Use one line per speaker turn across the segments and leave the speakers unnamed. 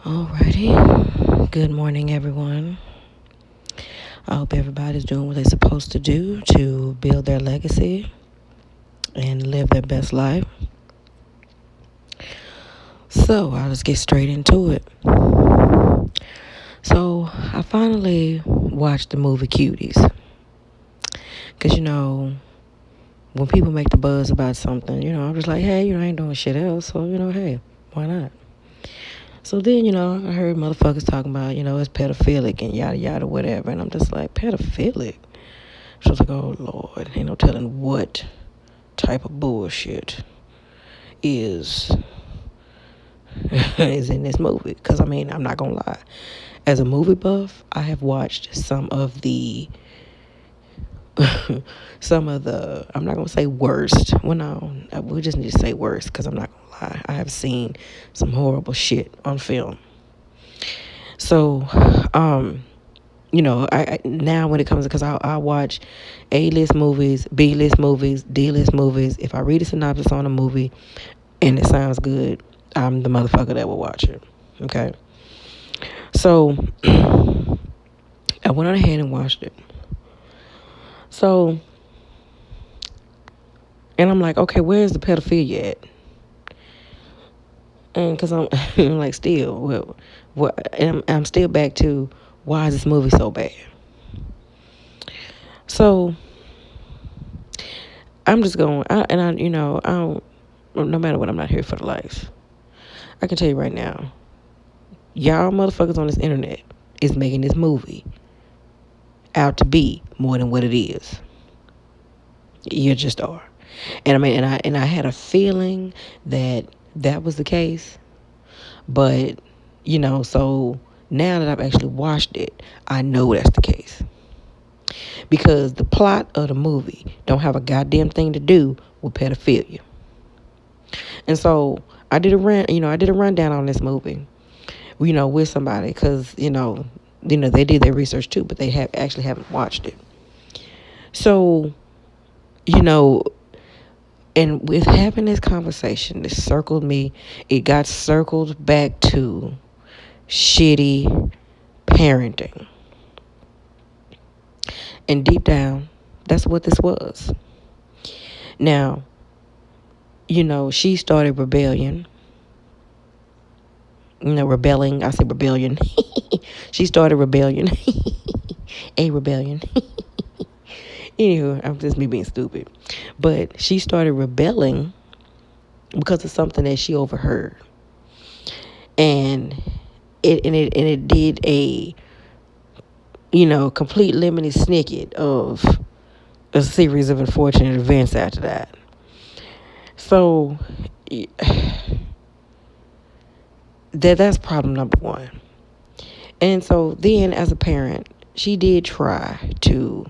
Alrighty. Good morning, everyone. I hope everybody's doing what they're supposed to do to build their legacy and live their best life. So I'll just get straight into it. So I finally watched the movie Cuties. Because, when people make the buzz about something, I'm just like, hey, I ain't doing shit else. So, hey, why not? So then, I heard motherfuckers talking about, it's pedophilic and yada yada whatever. And I'm just like, pedophilic? So I was like, oh Lord, ain't no telling what type of bullshit is is in this movie. Because I'm not gonna lie. As a movie buff, I have watched some of the I'm not gonna say worst. Well, no, we just need to say worst because I'm not gonna lie. I have seen some horrible shit on film. So, I now when it comes to, because I watch A-list movies, B-list movies, D-list movies. If I read a synopsis on a movie and it sounds good, I'm the motherfucker that will watch it. Okay, so I went on ahead and watched it. So, and I'm like, okay, where's the pedophilia at? And because I'm like, still, and I'm still back to, why is this movie so bad? So I'm just going, I don't, no matter what, I'm not here for the likes. I can tell you right now, y'all motherfuckers on this internet is making this movie out to be more than what it is. You just are. And I had a feeling that that was the case. But, so now that I've actually watched it, I know that's the case. Because the plot of the movie don't have a goddamn thing to do with pedophilia. And so I did a rundown on this movie, with somebody, because, they did their research too, but they haven't watched it. So, you know, and with having this conversation, it got circled back to shitty parenting. And deep down, that's what this was. Now, she started rebellion. Rebelling. I say rebellion. She started rebellion. A rebellion. Anywho, I'm just me being stupid. But she started rebelling because of something that she overheard. And it did a complete limited snippet of a series of unfortunate events after that. So that's problem number one. And so then, as a parent, she did try to,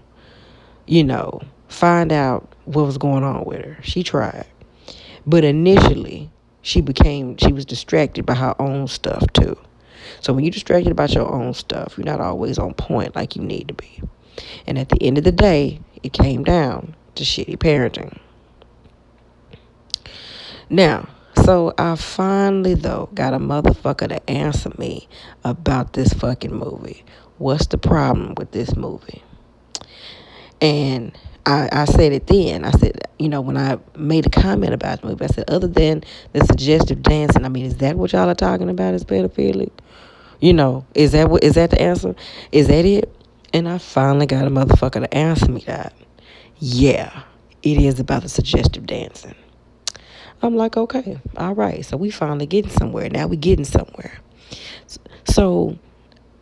find out what was going on with her. She tried. But initially, she was distracted by her own stuff too. So when you're distracted about your own stuff, you're not always on point like you need to be. And at the end of the day, it came down to shitty parenting. Now, so I finally, though, got a motherfucker to answer me about this fucking movie. What's the problem with this movie? And I said it then. I said, when I made a comment about the movie, I said, other than the suggestive dancing, is that what y'all are talking about as pedophilic? Is that the answer? Is that it? And I finally got a motherfucker to answer me that. Yeah, it is about the suggestive dancing. I'm like, okay, all right. So we finally getting somewhere. Now we getting somewhere. So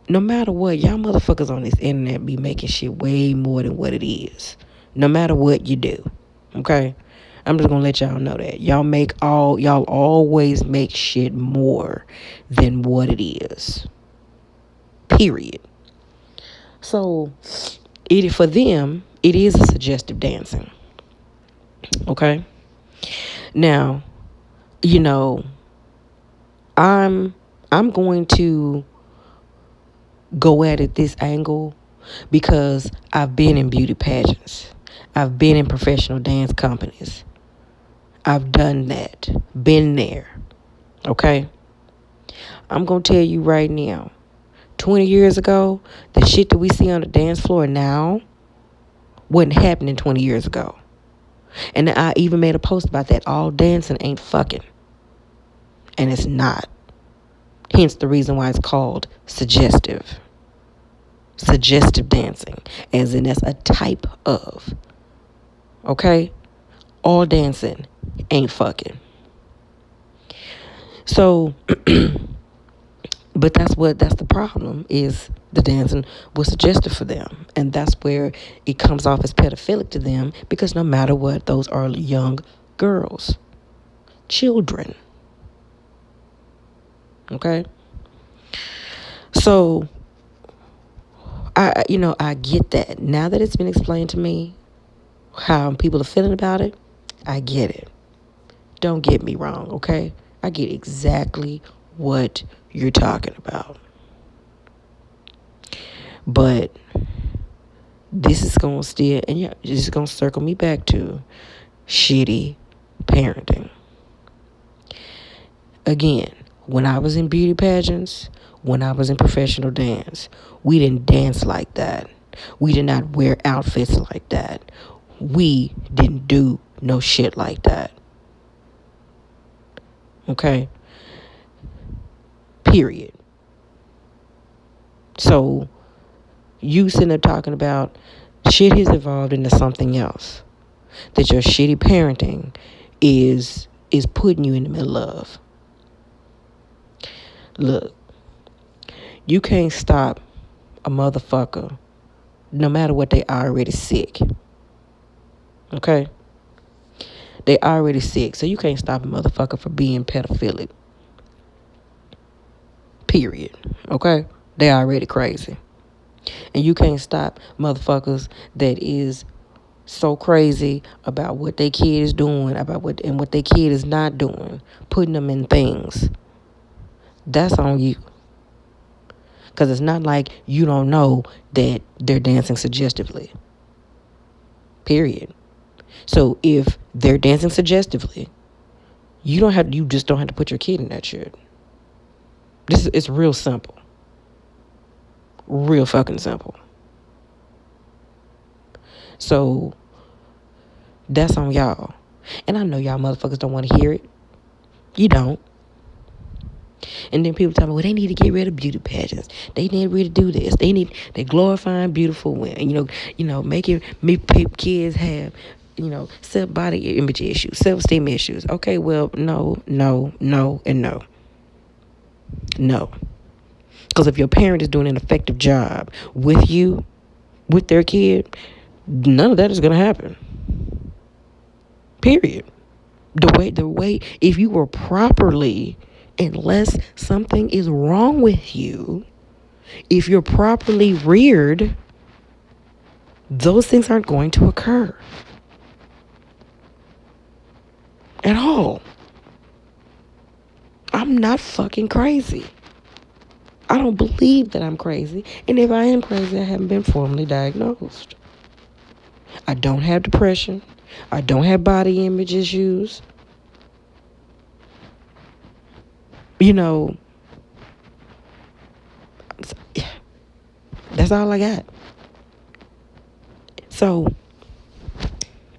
no matter what, y'all motherfuckers on this internet be making shit way more than what it is. No matter what you do. Okay? I'm just gonna let y'all know that. Y'all always make shit more than what it is. Period. So for them, it is a suggestive dancing. Okay? Now, I'm going to go at it this angle because I've been in beauty pageants. I've been in professional dance companies. I've done that. Been there. Okay? I'm going to tell you right now, 20 years ago, the shit that we see on the dance floor now wasn't happening 20 years ago. And I even made a post about that. All dancing ain't fucking. And it's not. Hence the reason why it's called suggestive. Suggestive dancing. As in that's a type of. Okay? All dancing ain't fucking. So, but that's the problem, is the dancing was suggestive for them. And that's where it comes off as pedophilic to them, because no matter what, those are young girls. Children. Okay? So, I get that. Now that it's been explained to me how people are feeling about it, I get it. Don't get me wrong, okay? I get exactly what you're talking about. But this is going to still, and yeah, this is going to circle me back to shitty parenting. Again, when I was in beauty pageants, when I was in professional dance, we didn't dance like that. We did not wear outfits like that. We didn't do no shit like that. Okay? Period. So, you sitting there talking about shit has evolved into something else. That your shitty parenting is putting you in the middle of. Look, you can't stop a motherfucker no matter what, they already sick. Okay? They already sick. So you can't stop a motherfucker from being pedophilic. Period. Okay? They already crazy. And you can't stop motherfuckers that is so crazy about what their kid is doing, about what their kid is not doing, putting them in things. That's on you. Because it's not like you don't know that they're dancing suggestively. Period. So if they're dancing suggestively, you just don't have to put your kid in that shit. It's real simple. Real fucking simple. So that's on y'all. And I know y'all motherfuckers don't want to hear it. You don't. And then people tell me, well, they need to get rid of beauty pageants. They need to do this. They glorifying beautiful women. Making kids have, self body image issues, self-esteem issues. Okay, well, no, and no. No. Because if your parent is doing an effective job with you, with their kid, none of that is going to happen. Period. The way, if you were properly, unless something is wrong with you, if you're properly reared, those things aren't going to occur. At all. I'm not fucking crazy. I don't believe that I'm crazy. And if I am crazy, I haven't been formally diagnosed. I don't have depression. I don't have body image issues. That's all I got. So,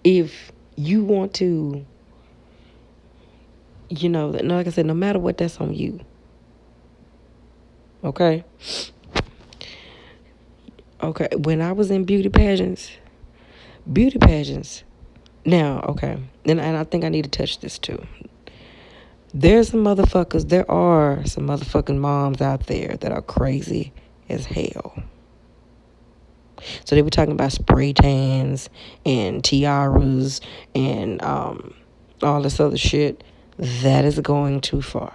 if you want to, like I said, no matter what, that's on you. Okay? Okay, when I was in beauty pageants, now, okay, and I think I need to touch this too. There are some motherfucking moms out there that are crazy as hell. So they were talking about spray tans and tiaras and all this other shit. That is going too far.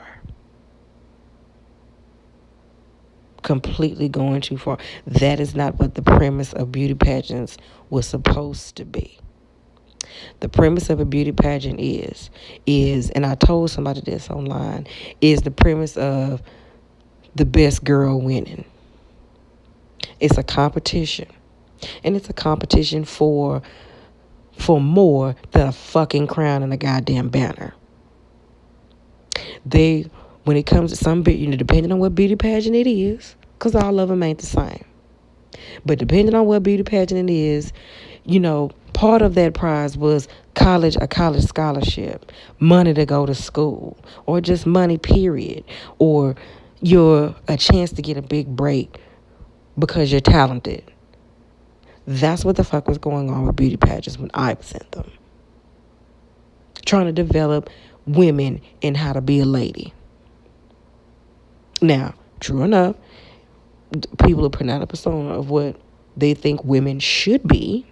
Completely going too far. That is not what the premise of beauty pageants was supposed to be. The premise of a beauty pageant is, and I told somebody this online, is the premise of the best girl winning. It's a competition. And it's a competition for more than a fucking crown and a goddamn banner. They When it comes to some, depending on what beauty pageant it is, because all of them ain't the same. But depending on what beauty pageant it is, part of that prize was a college scholarship, money to go to school, or just money, period, or a chance to get a big break because you're talented. That's what the fuck was going on with beauty pageants when I was in them. Trying to develop women in how to be a lady. Now, true enough, people are putting out a persona of what they think women should be.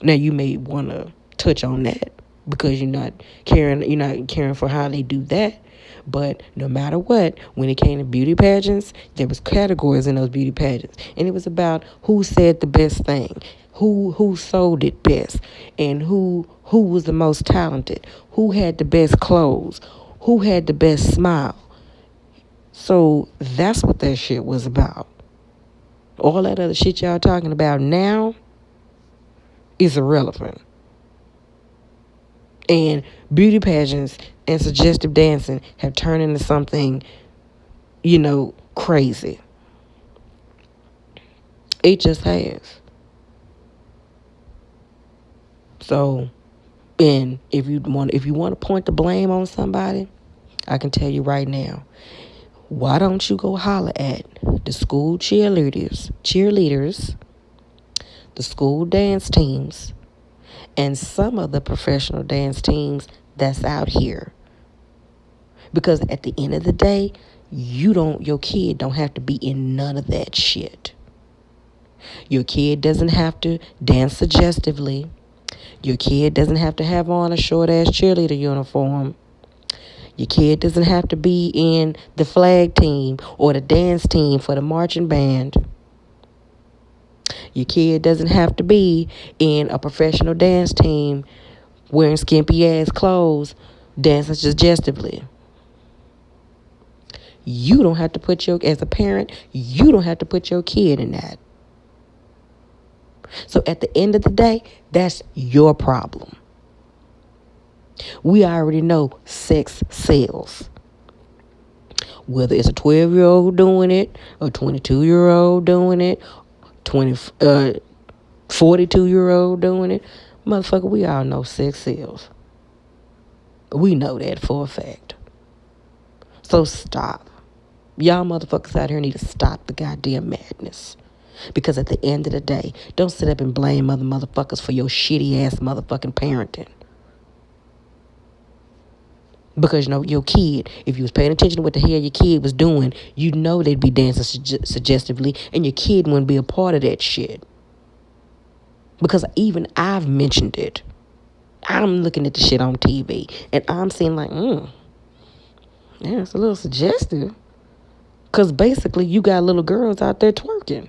Now, you may want to touch on that because you're not caring for how they do that. But no matter what, when it came to beauty pageants, there was categories in those beauty pageants, and it was about who said the best thing, who sold it best, and who was the most talented, who had the best clothes, who had the best smile. So that's what that shit was about. All that other shit y'all talking about now is irrelevant. And beauty pageants and suggestive dancing have turned into something, crazy. It just has. So, and if you want to point the blame on somebody, I can tell you right now, why don't you go holler at the school cheerleaders, the school dance teams, and some of the professional dance teams that's out here? Because at the end of the day, your kid don't have to be in none of that shit. Your kid doesn't have to dance suggestively. Your kid doesn't have to have on a short-ass cheerleader uniform. Your kid doesn't have to be in the flag team or the dance team for the marching band. Your kid doesn't have to be in a professional dance team wearing skimpy-ass clothes, dancing suggestively. You don't have to as a parent, you don't have to put your kid in that. So at the end of the day, that's your problem. We already know sex sells. Whether it's a 12-year-old doing it, a 22-year-old doing it, 42-year-old doing it, motherfucker, we all know sex sells. We know that for a fact. So stop. Y'all motherfuckers out here need to stop the goddamn madness. Because at the end of the day, don't sit up and blame other motherfuckers for your shitty ass motherfucking parenting. Because your kid, if you was paying attention to what the hell your kid was doing, they'd be dancing suggestively, and your kid wouldn't be a part of that shit. Because even I've mentioned it. I'm looking at the shit on TV, and I'm seeing like, yeah, it's a little suggestive. Because basically, you got little girls out there twerking.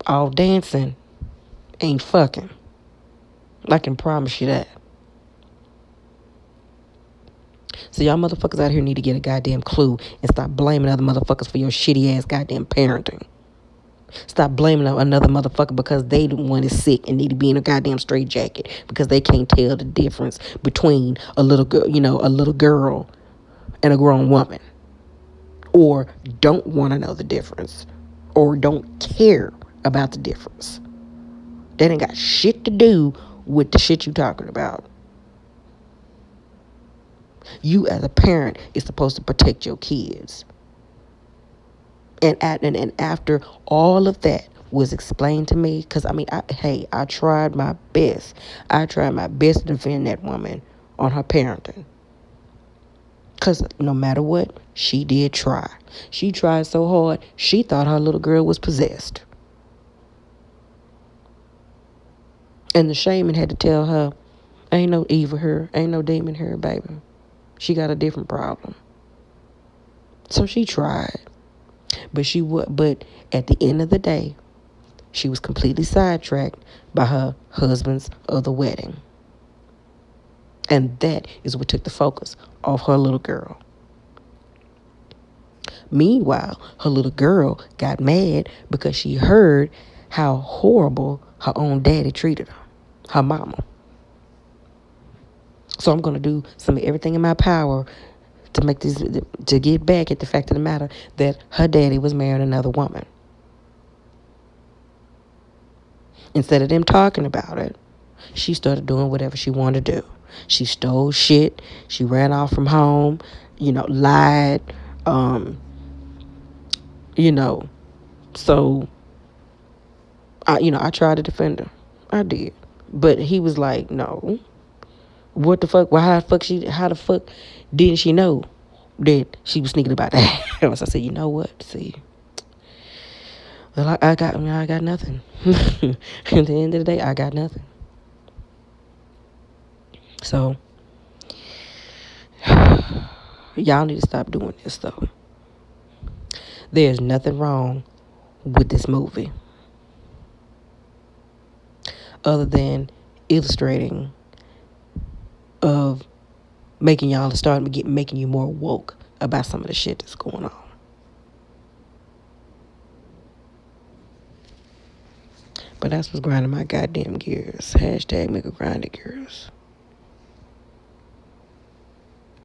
All dancing ain't fucking. I can promise you that. So y'all motherfuckers out here need to get a goddamn clue and stop blaming other motherfuckers for your shitty ass goddamn parenting. Stop blaming another motherfucker because they the one is sick and need to be in a goddamn straitjacket because they can't tell the difference between a little girl and a grown woman, or don't want to know the difference, or don't care about the difference. That ain't got shit to do with the shit you talking about. You as a parent is supposed to protect your kids. And after all of that was explained to me, because I tried my best. I tried my best to defend that woman on her parenting. Because no matter what, she did try. She tried so hard, she thought her little girl was possessed. And the shaman had to tell her, ain't no evil here, ain't no demon here, baby. She got a different problem. So she tried. But at the end of the day, she was completely sidetracked by her husband's other wedding. And that is what took the focus off her little girl. Meanwhile, her little girl got mad because she heard how horrible her own daddy treated her mama. So I'm gonna do some everything in my power to make this, to get back at the fact of the matter that her daddy was marrying another woman. Instead of them talking about it, she started doing whatever she wanted to do. She stole shit. She ran off from home. Lied. Um, you know. So I tried to defend her. I did, but he was like, no. What the fuck? Well, how the fuck didn't she know that she was sneaking about the house? I said, you know what? See, well, I got nothing. At the end of the day, I got nothing. So, y'all need to stop doing this, though. There's nothing wrong with this movie other than illustrating of making y'all start making you more woke about some of the shit that's going on. But that's what's grinding my goddamn gears. Hashtag make a grind it, gears.